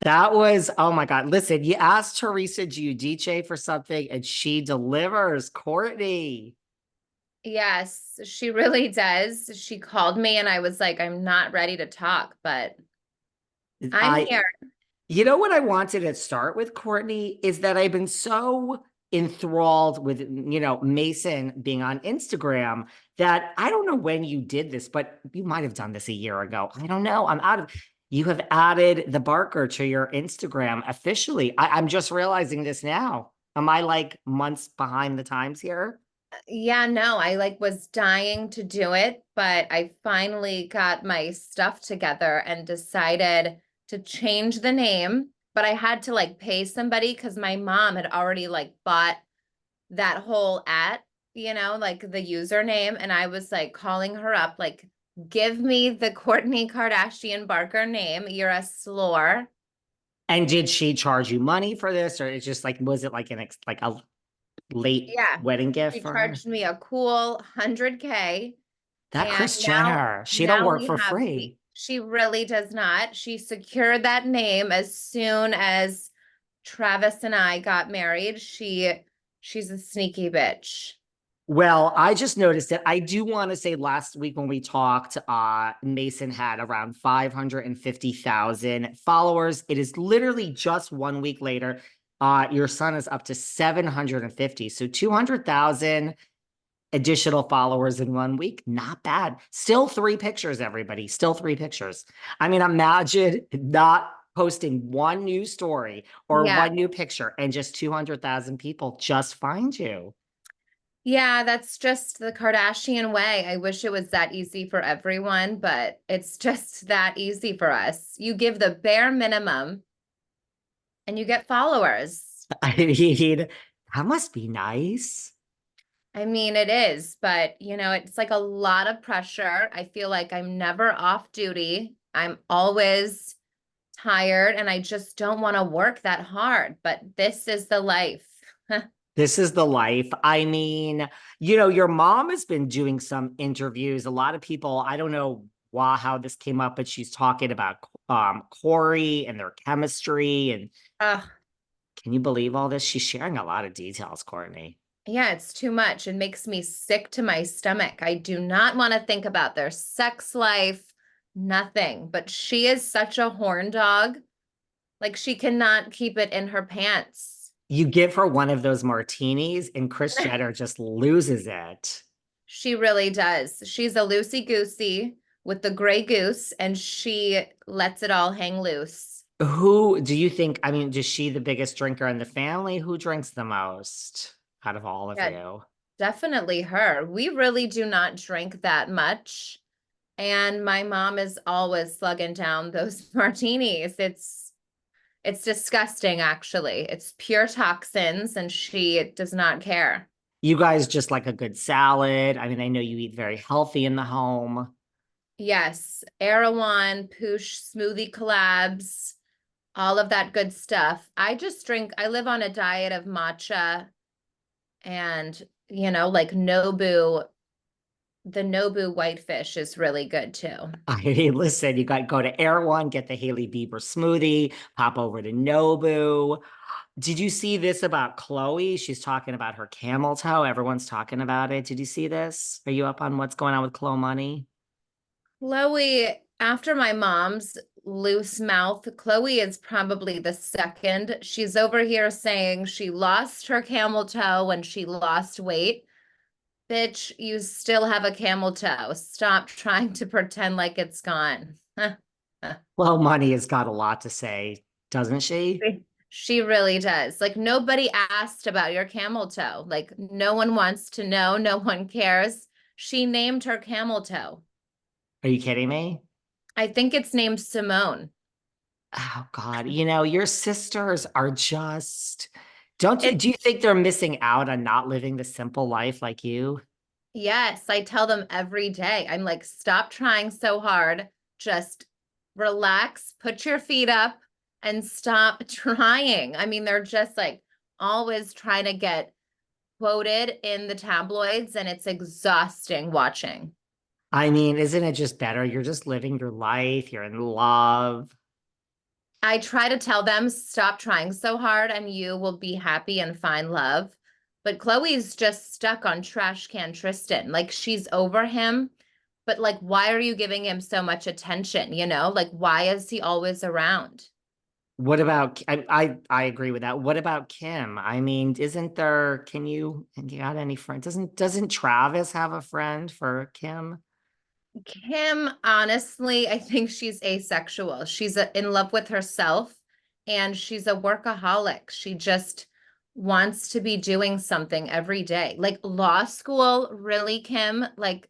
That was, oh my God. Listen, you asked Teresa Giudice for something and she delivers, Kourtney. Yes, she really does. She called me and I was like, I'm not ready to talk, but I'm I, here. you know what I wanted to start with, Kourtney, is that I've been so enthralled with, Mason being on Instagram that I don't know when you did this, but you might have done this a year ago. I don't know. You have added the Barker to your Instagram officially. I'm just realizing this now. Am I like months behind the times here? Yeah, no, I like was dying to do it, but I finally got my stuff together and decided to change the name, but I had to like pay somebody because my mom had already like bought that whole like the username, and I was like calling her up like, give me the Kourtney Kardashian Barker name. You're a slore. And did she charge you money for this, or it's just like, was it like like a late Yeah. wedding gift She for her? charged me a cool 100K. That And Kris now, Jenner, she don't now work we for have the, free. she really does not. She secured that name as soon as Travis and I got married. She's a sneaky bitch. Well, I just noticed it. I do want to say last week when we talked, Mason had around 550,000 followers. It is literally just 1 week later. Your son is up to 750. So 200,000 additional followers in 1 week. Not bad. Still three pictures, everybody. Still three pictures. I mean, imagine not posting one new story or Yeah. one new picture and just 200,000 people just find you. Yeah, that's just the Kardashian way. I wish it was that easy for everyone, but it's just that easy for us. You give the bare minimum and you get followers. I mean, that must be nice. I mean, it is, but it's like a lot of pressure. I feel like I'm never off duty. I'm always tired and I just don't want to work that hard, but this is the life. This is the life. I mean, your mom has been doing some interviews. A lot of people, I don't know why how this came up, but she's talking about Corey and their chemistry. And Ugh, can you believe all this? She's sharing a lot of details, Kourtney. yeah, it's too much. It makes me sick to my stomach. I do not want to think about their sex life, nothing. But she is such a horn dog. Like she cannot keep it in her pants. You give her one of those martinis, and Kris Jenner just loses it. She really does. She's a loosey goosey with the gray goose, and she lets it all hang loose. Who do you think? I mean, is she the biggest drinker in the family? Who drinks the most out of all of Yeah, you? definitely her. We really do not drink that much. And my mom is always slugging down those martinis. It's disgusting, actually. It's pure toxins, and she does not care. You guys just like a good salad. I mean, I know you eat very healthy in the home. Yes, Erewhon, Poosh, smoothie collabs, all of that good stuff. I live on a diet of matcha and, like Nobu. The Nobu whitefish is really good too. I mean, listen, you got to go to Air One, get the Haley Bieber smoothie, pop over to Nobu. Did you see this about Khloe? She's talking about her camel toe. Everyone's talking about it. Did you see this? Are you up on what's going on with Khloe money? Khloe, after my mom's loose mouth, Khloe is probably the second. She's over here saying she lost her camel toe when she lost weight. Bitch, you still have a camel toe. Stop trying to pretend like it's gone. Well, money has got a lot to say, doesn't she? She really does. Like, nobody asked about your camel toe. Like, no one wants to know. No one cares. She named her camel toe. Are you kidding me? I think it's named Simone. Oh God, your sisters are just don't you It do you think they're missing out on not living the simple life like you? Yes, I tell them every day. I'm like, stop trying so hard. Just relax, put your feet up, and stop trying. I mean, they're just like always trying to get quoted in the tabloids, and it's exhausting watching. I mean, isn't it just better? You're just living your life, you're in love. I try to tell them, stop trying so hard and you will be happy and find love. But Khloe's just stuck on trash can Tristan. Like she's over him, but like, why are you giving him so much attention? You know, like, why is he always around? What about I agree with that. What about Kim? I mean, isn't there, you got any friends? Doesn't Travis have a friend for Kim? Kim, honestly, I think she's asexual. She's in love with herself and she's a workaholic. She just wants to be doing something every day. Like law school, really, Kim? Like,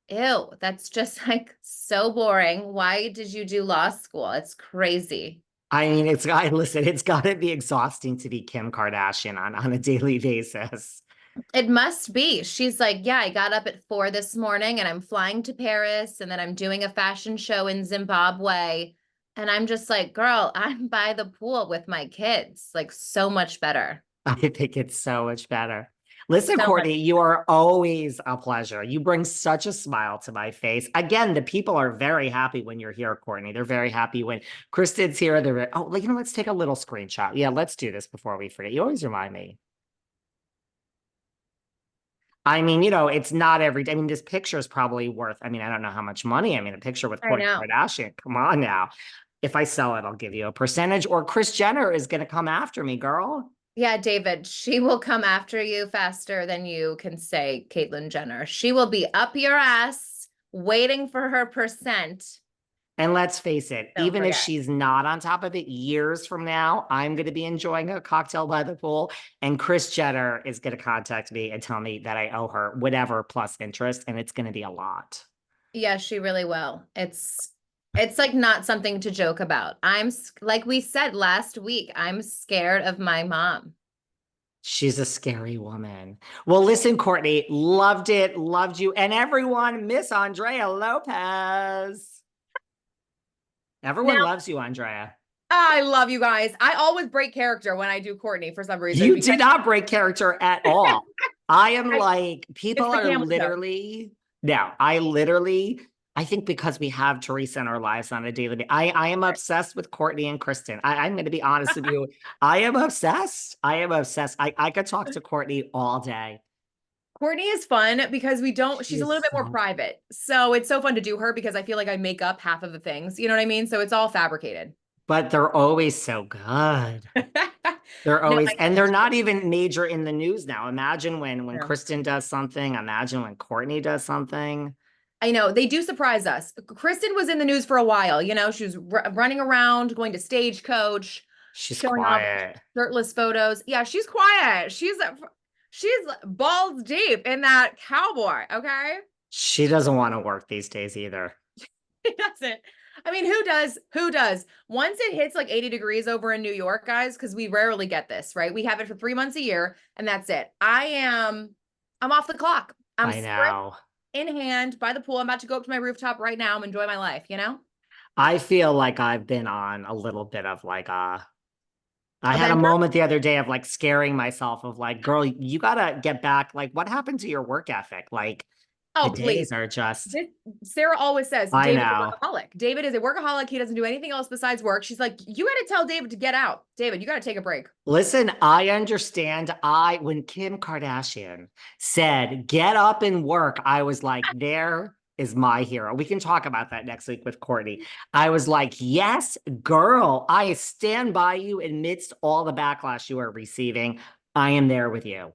ew, that's just like so boring. Why did you do law school? It's crazy. I mean, listen, it's gotta be exhausting to be Kim Kardashian on a daily basis. It must be. She's like, yeah, I got up at 4 this morning and I'm flying to Paris and then I'm doing a fashion show in Zimbabwe. And I'm just like, girl, I'm by the pool with my kids. Like, so much better. I think it's so much better. Listen, So much. Kourtney, you are always a pleasure. You bring such a smile to my face. Again, the people are very happy when you're here, Kourtney. They're very happy when Kristen's here. Let's take a little screenshot. Yeah, let's do this before we forget. You always remind me. I mean, it's not every day. I mean, this picture is probably worth, I mean, I don't know how much money. I mean, a picture with I Kourtney know. Kardashian. Come on now. If I sell it, I'll give you a percentage. Or Kris Jenner is going to come after me, girl. Yeah, David, she will come after you faster than you can say Caitlyn Jenner. She will be up your ass waiting for her percent. And let's face it, Don't even if forget. she's not on top of it years from now, I'm going to be enjoying a cocktail by the pool. And Kris Jenner is going to contact me and tell me that I owe her whatever plus interest. And it's going to be a lot. Yeah, she really will. It's like not something to joke about. Like we said last week, I'm scared of my mom. She's a scary woman. Well, listen, Kourtney, loved it, loved you. And everyone, Miss Andrea Lopez. Everyone Now, loves you, Andrea. I love you guys. I always break character when I do Kourtney for some reason You because did not break character at all. I am I, like, people it's the are Camel show. literally, no, I think because we have Teresa in our lives on a daily basis, I am obsessed with Kourtney and Kristen. I'm going to be honest with you. I am obsessed. I am obsessed. I could talk to Kourtney all day. Kourtney is fun because She she's a little is bit more so, private. So it's so fun to do her because I feel like I make up half of the things. You know what I mean? So it's all fabricated. but they're always so good. They're No, always, and they're not even major in the news now. Imagine when I Kristen does something. Imagine when Kourtney does something. I know they do surprise us. Kristen was in the news for a while. You know, she was running around, going to Stagecoach, She's showing off quiet. shirtless photos. Yeah, she's quiet. She's balls deep in that cowboy. Okay. She doesn't want to work these days either. He doesn't. I mean, who does? Who does? Once it hits like 80 degrees over in New York, guys, because we rarely get this, right? We have it for 3 months a year, and that's it. I'm off the clock. I'm I sprint know. in hand by the pool. I'm about to go up to my rooftop right now and enjoy my life, you know? I feel like I've been on a little bit of like I had a Avenger. moment the other day of like scaring myself of like, girl, you gotta get back. Like, what happened to your work ethic? Like the Oh, please. days are just, This, Sarah always says I David's a know. workaholic. David is a workaholic. He doesn't do anything else besides work. She's like, you got to tell David to get out. David, you got to take a break. Listen, I understand. When Kim Kardashian said, get up and work, I was like, there is my hero. We can talk about that next week with Kourtney. I was like, yes, girl, I stand by you amidst all the backlash you are receiving. I am there with you.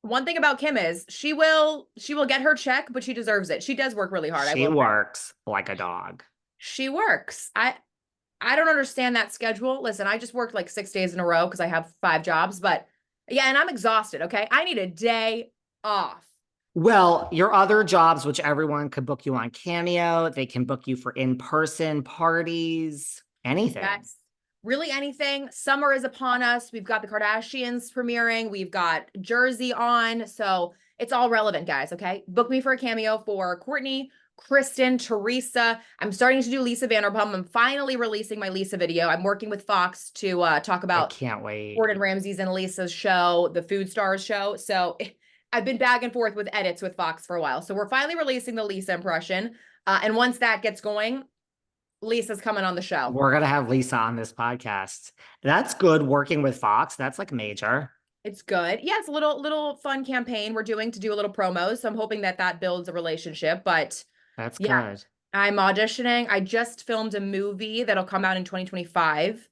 One thing about Kim is she will get her check, but she deserves it. She does work really hard. I She will say. works like a dog. She works. I don't understand that schedule. Listen, I just worked like 6 days in a row because I have 5 jobs, but yeah, and I'm exhausted. Okay. I need a day off. Well, your other jobs, which everyone could book you on Cameo, they can book you for in-person parties, anything. Yes. Really anything. Summer is upon us. We've got the Kardashians premiering. We've got Jersey on. So it's all relevant, guys. Okay. Book me for a cameo for Kourtney, Kristen, Teresa. I'm starting to do Lisa Vanderpump. I'm finally releasing my Lisa video. I'm working with Fox to talk I about can't wait. Gordon Ramsay's and Lisa's show, the Food Stars show. So I've been back and forth with edits with Fox for a while. So we're finally releasing the Lisa impression. And once that gets going, Lisa's coming on the show. We're gonna have Lisa on this podcast. That's good working with Fox. That's like major. It's good. Yeah, it's a little fun campaign we're doing to do a little promo. So I'm hoping that builds a relationship. But That's yeah, good. I'm auditioning. I just filmed a movie that'll come out in 2025.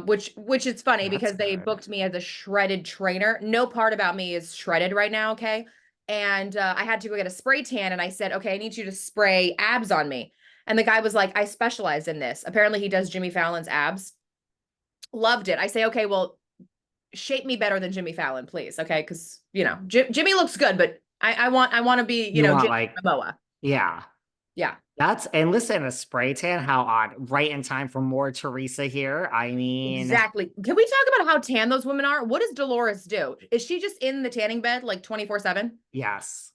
Which is funny That's because they good. booked me as a shredded trainer. No part about me is shredded right now, okay? And I had to go get a spray tan, and I said, okay, I need you to spray abs on me. And the guy was like, I specialize in this. Apparently, he does Jimmy Fallon's abs. Loved it. I say, okay, well, shape me better than Jimmy Fallon, please, okay? Because Jimmy looks good, but I want to be You want Jimmy like, Momoa. yeah. Yeah. And listen, a spray tan, how odd. Right in time for more Teresa here. I mean, Exactly. Can we talk about how tan those women are? What does Dolores do? Is she just in the tanning bed like 24/7? yes.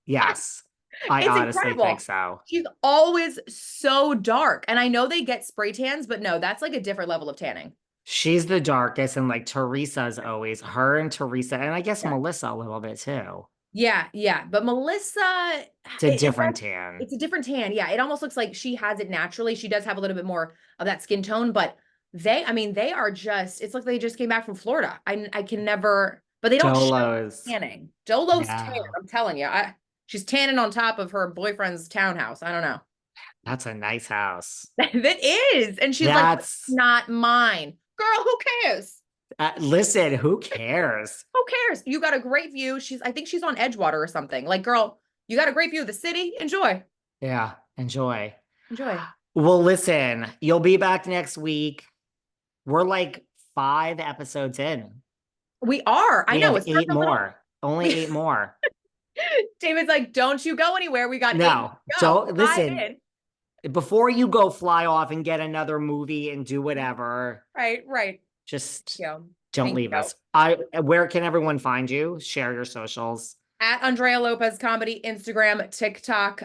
Yes. I It's honestly incredible. think so. She's always so dark. And I know they get spray tans, but no, that's like a different level of tanning. She's the darkest, and like Teresa's always her and Teresa, and I guess Yeah. Melissa a little bit too. Yeah. But Melissa, It's a different tan. it's a different tan. Yeah. It almost looks like she has it naturally. She does have a little bit more of that skin tone, but they are just, it's like they just came back from Florida. I can never, but they don't show Dolos. tanning. Dolo's Yeah. tan. I'm telling you. She's tanning on top of her boyfriend's townhouse. I don't know. That's a nice house. That is. And she's like, it's not mine. Girl, who cares? Listen, who cares? Who cares? You got a great view. I think she's on Edgewater or something. Like, girl, you got a great view of the city. Enjoy. Yeah, enjoy. Enjoy. Well, listen, you'll be back next week. We're like 5 episodes in. We are. I know. It's 8 more. Only 8 more. David's like, don't you go anywhere. We got 8 No, don't listen. 5 in. Before you go fly off and get another movie and do whatever. Right. Just Thank you. don't leave us. Where can everyone find you? Share your socials. At Andrea Lopez Comedy, Instagram, TikTok.